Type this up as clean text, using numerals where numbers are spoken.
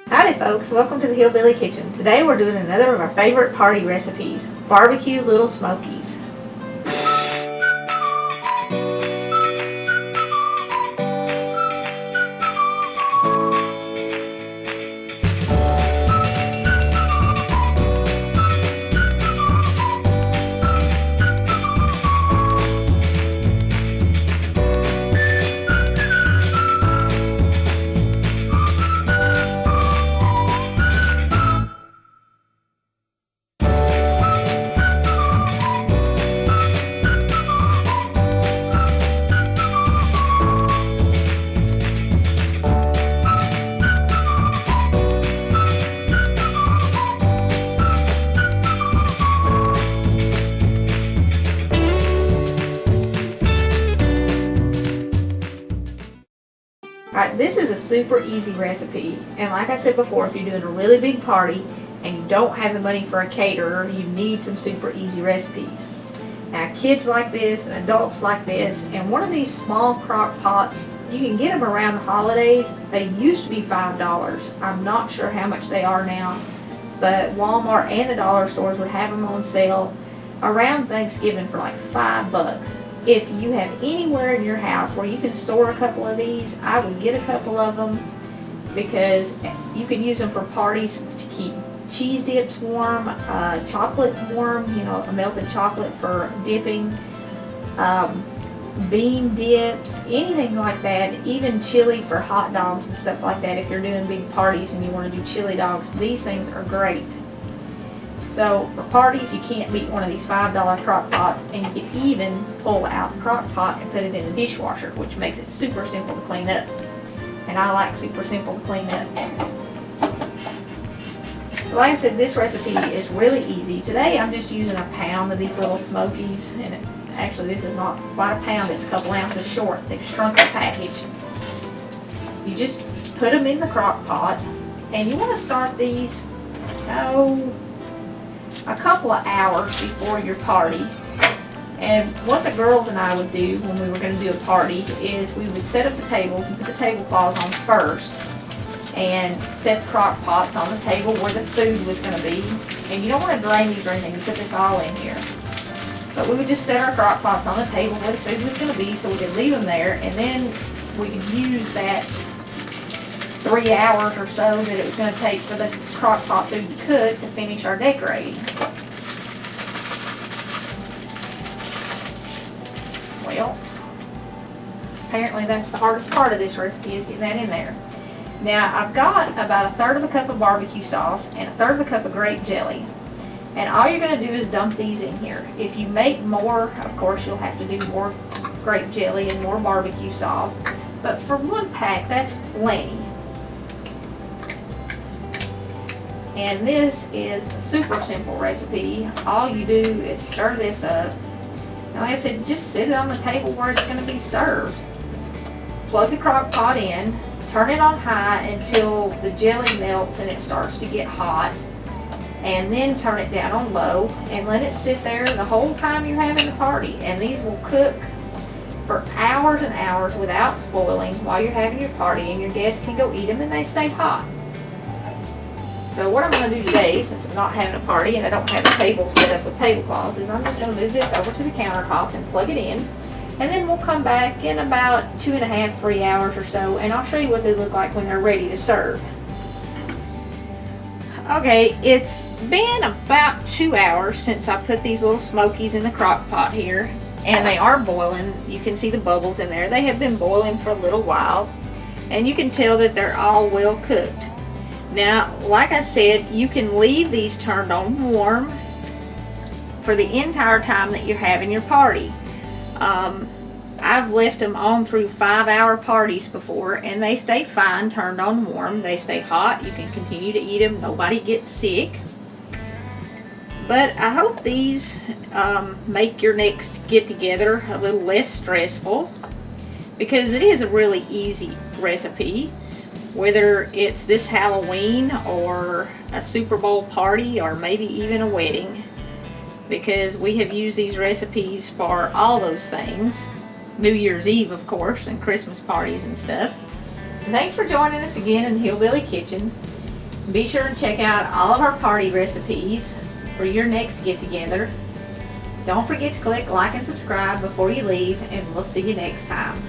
Howdy folks, welcome to the Hillbilly Kitchen. Today we're doing another of our favorite party recipes, BBQ Little Smokies. Alright, this is a super easy recipe, and like I said before, if you're doing a really big party and you don't have the money for a caterer, you need some super easy recipes. Now kids like this and adults like this, and one of these small crock pots, you can get them around the holidays. They used to be $5. I'm not sure how much they are now, but Walmart and the dollar stores would have them on sale around Thanksgiving for like $5. If you have anywhere in your house where you can store a couple of these, I would get a couple of them because you can use them for parties to keep cheese dips warm, chocolate warm, a melted chocolate for dipping, bean dips, anything like that, even chili for hot dogs and stuff like that. If you're doing big parties and you want to do chili dogs, these things are great. So for parties, you can't beat one of these $5 crock pots, and you can even pull out the crock pot and put it in the dishwasher, which makes it super simple to clean up. And I like super simple to clean up. Like I said, this recipe is really easy. Today I'm just using a pound of these little Smokies, and actually this is not quite a pound, it's a couple ounces short. They've shrunk the package. You just put them in the crock pot, and you want to start these, a couple of hours before your party. And what the girls and I would do when we were going to do a party is we would set up the tables and put the tablecloths on first and set the crock pots on the table where the food was going to be. And you don't want to drain these or anything, you put this all in here. But we would just set our crock pots on the table where the food was going to be, so we could leave them there, and then we could use that 3 hours or so that it was going to take for the crock pot food to cook to finish our decorating. Well, apparently that's the hardest part of this recipe, is getting that in there. Now I've got about 1/3 cup of barbecue sauce and 1/3 cup of grape jelly. And all you're going to do is dump these in here. If you make more, of course you'll have to do more grape jelly and more barbecue sauce. But for one pack, that's plenty. And this is a super simple recipe. All you do is stir this up. Now, like I said, just sit it on the table where it's going to be served. Plug the crock pot in, turn it on high until the jelly melts and it starts to get hot, and then turn it down on low and let it sit there the whole time you're having the party. And these will cook for hours and hours without spoiling while you're having your party, and your guests can go eat them and they stay hot. So what I'm going to do today, since I'm not having a party and I don't have a table set up with tablecloths, is I'm just going to move this over to the countertop and plug it in. And then we'll come back in about 2.5 to 3 hours or so, and I'll show you what they look like when they're ready to serve. Okay, it's been about 2 hours since I put these little Smokies in the crock pot here, and they are boiling. You can see the bubbles in there. They have been boiling for a little while, and you can tell that they're all well cooked. Now, like I said, you can leave these turned on warm for the entire time that you're having your party. I've left them on through 5-hour parties before, and they stay fine turned on warm. They stay hot. You can continue to eat them. Nobody gets sick. But I hope these make your next get-together a little less stressful, because it is a really easy recipe. Whether it's this Halloween or a Super Bowl party or maybe even a wedding, because we have used these recipes for all those things. New Year's Eve, of course, and Christmas parties and stuff. And thanks for joining us again in the Hillbilly Kitchen. Be sure to check out all of our party recipes for your next get-together. Don't forget to click like and subscribe before you leave, and we'll see you next time.